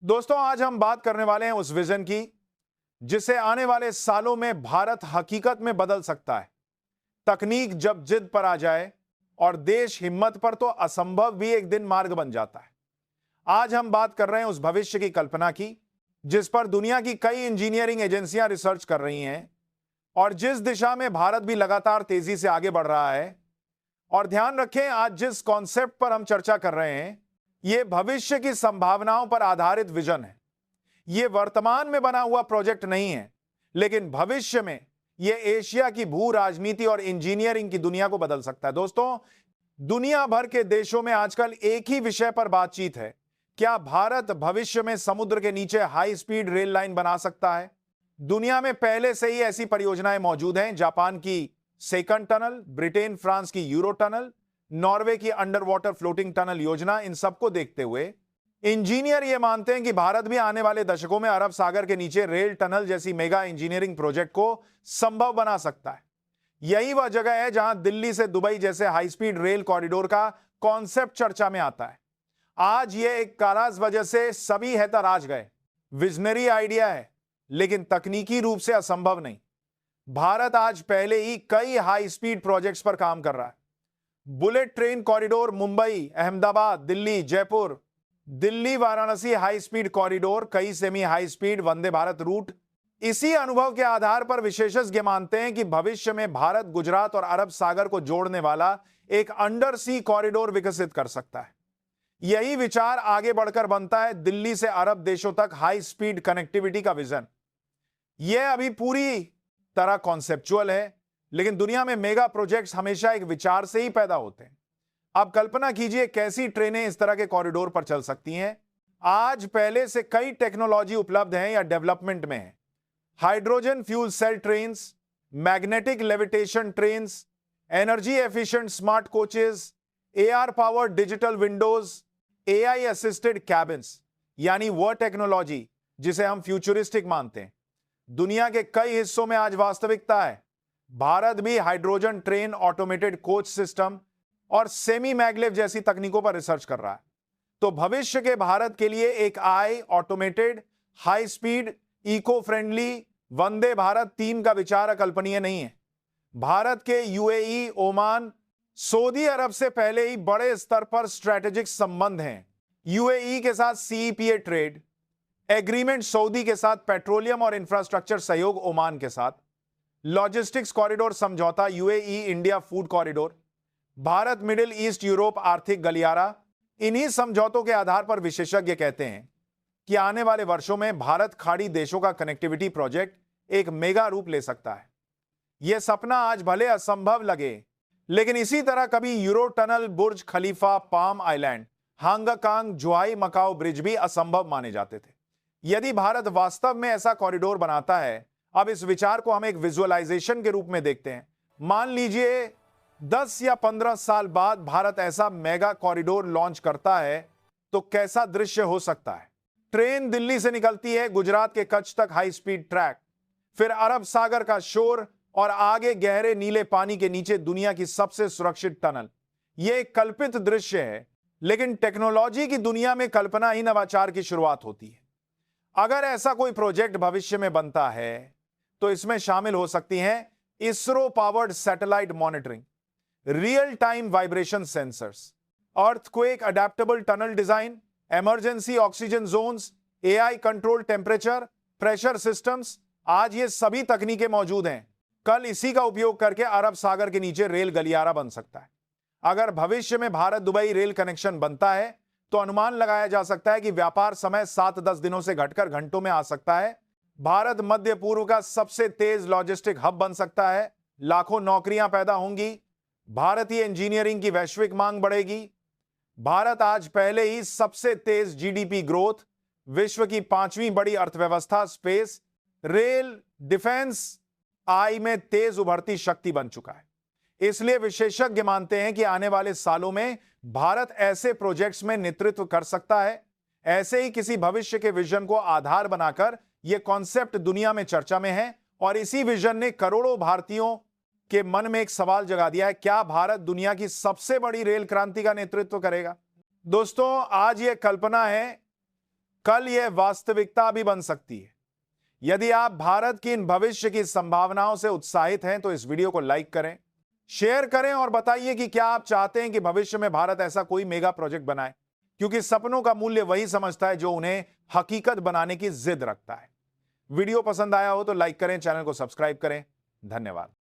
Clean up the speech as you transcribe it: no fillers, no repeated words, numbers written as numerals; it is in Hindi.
दोस्तों, आज हम बात करने वाले हैं उस विजन की जिसे आने वाले सालों में भारत हकीकत में बदल सकता है। तकनीक जब जिद पर आ जाए और देश हिम्मत पर, तो असंभव भी एक दिन मार्ग बन जाता है। आज हम बात कर रहे हैं उस भविष्य की कल्पना की जिस पर दुनिया की कई इंजीनियरिंग एजेंसियां रिसर्च कर रही हैं और जिस दिशा में भारत भी लगातार तेजी से आगे बढ़ रहा है। और ध्यान रखें, आज जिस कॉन्सेप्ट पर हम चर्चा कर रहे हैं, यह भविष्य की संभावनाओं पर आधारित विजन है। यह वर्तमान में बना हुआ प्रोजेक्ट नहीं है, लेकिन भविष्य में यह एशिया की भू राजनीति और इंजीनियरिंग की दुनिया को बदल सकता है। दोस्तों, दुनिया भर के देशों में आजकल एक ही विषय पर बातचीत है। क्या भारत भविष्य में समुद्र के नीचे हाई स्पीड रेल लाइन बना सकता है? दुनिया में पहले से ही ऐसी परियोजनाएं मौजूद हैं। जापान की सेकंड टनल, ब्रिटेन फ्रांस की यूरो टनल, नॉर्वे की अंडर वाटर फ्लोटिंग टनल योजना। इन सबको देखते हुए इंजीनियर यह मानते हैं कि भारत भी आने वाले दशकों में अरब सागर के नीचे रेल टनल जैसी मेगा इंजीनियरिंग प्रोजेक्ट को संभव बना सकता है। यही वह जगह है जहां दिल्ली से दुबई जैसे हाई स्पीड रेल कॉरिडोर का कॉन्सेप्ट चर्चा में आता है। आज यह एक कालाज वजह से सभी हैतराज गए। विजनरी आइडिया है, लेकिन तकनीकी रूप से असंभव नहीं। भारत आज पहले ही कई हाई स्पीड प्रोजेक्ट्स पर काम कर रहा है। Bullet train corridor Mumbai, Ahmedabad, Delhi, Jaipur, Delhi Varanasi high speed corridor, कई semi high speed Vande Bharat root. इसी अनुभव के आधार पर विशेषज्ञ मानते हैं कि भविष्य में भारत गुजरात और अरब सागर को जोड़ने वाला एक अंडर सी कॉरिडोर विकसित कर सकता है। यही विचार आगे बढ़कर बनता है दिल्ली से अरब देशों तक हाई स्पीड कनेक्टिविटी का विजन। यह अभी पूरी तरह कॉन्सेप्चुअल है, लेकिन दुनिया में मेगा प्रोजेक्ट्स हमेशा एक विचार से ही पैदा होते हैं। अब कल्पना कीजिए कैसी ट्रेनें इस तरह के कॉरिडोर पर चल सकती हैं। आज पहले से कई टेक्नोलॉजी उपलब्ध हैं या डेवलपमेंट में है। Hydrogen fuel cell trains, magnetic levitation trains, energy efficient smart coaches, AR powered digital windows, AI assisted cabins, यानी वह टेक्नोलॉजी जिसे हम फ्यूचरिस्टिक मानते हैं, दुनिया के कई हिस्सों में आज वास्तविकता है। भारत भी hydrogen train, automated coach system और सेमी मैगलेव जैसी तकनीकों पर रिसर्च कर रहा है। तो भविष्य के भारत के लिए एक automated, high speed, eco friendly Vande Bharat 3 का विचार अकल्पनीय नहीं है। भारत के यूएई, ओमान, सऊदी अरब से पहले ही बड़े स्तर पर स्ट्रेटेजिक संबंध हैं। यूएई के साथ सीईपीए ट्रेड एग्रीमेंट, सऊदी के साथ पेट्रोलियम और इंफ्रास्ट्रक्चर सहयोग, ओमान के साथ लॉजिस्टिक्स कॉरिडोर समझौता, UAE India food corridor, Bharat middle east Europe आर्थिक गलियारा। इन्हीं समझौतों के आधार पर विशेषज्ञ कहते हैं कि आने वाले वर्षों में भारत खाड़ी देशों का कनेक्टिविटी प्रोजेक्ट एक मेगा रूप ले सकता है। यह सपना आज भले असंभव लगे, लेकिन इसी तरह कभी Eurotunnel, Burj Khalifa, Palm Island, Hong Kong, Zhuhai Macau bridge भी असंभव माने जाते थे। यदि भारत वास्तव में ऐसा कॉरिडोर बनाता है, अब इस विचार को हम एक विजुअलाइजेशन के रूप में देखते हैं। मान लीजिए 10 या 15 साल बाद भारत ऐसा मेगा कॉरिडोर लॉन्च करता है, तो कैसा दृश्य हो सकता है? ट्रेन दिल्ली से निकलती है, गुजरात के कच्छ तक हाई स्पीड ट्रैक, फिर अरब सागर का शोर और आगे गहरे नीले पानी के नीचे दुनिया की सबसे सुरक्षित टनल। यह एक कल्पित दृश्य है, लेकिन टेक्नोलॉजी की दुनिया में कल्पना ही नवाचार की शुरुआत होती है। अगर ऐसा कोई प्रोजेक्ट भविष्य में बनता है, तो इसमें शामिल हो सकती हैं ISRO powered satellite monitoring, real time vibration sensors, earthquake adaptable tunnel design, emergency oxygen zones, AI control temperature pressure systems. आज ये सभी तकनीकें मौजूद हैं। कल इसी का उपयोग करके अरब सागर के नीचे रेल गलियारा बन सकता है। अगर भविष्य में भारत दुबई रेल कनेक्शन बनता है, तो अनुमान लगाया जा सकता है कि व्यापार समय 7-10 दिनों से घटकर घंटों में आ सकता है। भारत मध्य पूर्व का सबसे तेज लॉजिस्टिक हब बन सकता है। लाखों नौकरियां पैदा होंगी। भारतीय इंजीनियरिंग की वैश्विक मांग बढ़ेगी। भारत आज पहले ही सबसे तेज जीडीपी ग्रोथ, विश्व की 5वीं बड़ी अर्थव्यवस्था, स्पेस, रेल, डिफेंस आई में तेज उभरती शक्ति बन चुका है। इसलिए विशेषज्ञ मानते हैं कि आने वाले सालों में भारत ऐसे प्रोजेक्ट्स में नेतृत्व कर सकता है। ऐसे ही किसी भविष्य के विजन को आधार बनाकर यह कॉन्सेप्ट दुनिया में चर्चा में है और इसी विजन ने करोड़ों भारतीयों के मन में एक सवाल जगा दिया है, क्या भारत दुनिया की सबसे बड़ी रेल क्रांति का नेतृत्व करेगा? दोस्तों, आज यह कल्पना है, कल यह वास्तविकता भी बन सकती है। यदि आप भारत की इन भविष्य की संभावनाओं से उत्साहित हैं तो इस वीडियो को लाइक करें, शेयर करें और बताइए कि क्या आप चाहते हैं कि भविष्य में भारत ऐसा कोई मेगा प्रोजेक्ट बनाए, क्योंकि सपनों का मूल्य वही समझता है जो उन्हें हकीकत बनाने की जिद रखता है। वीडियो पसंद आया हो तो लाइक करें, चैनल को सब्सक्राइब करें। धन्यवाद।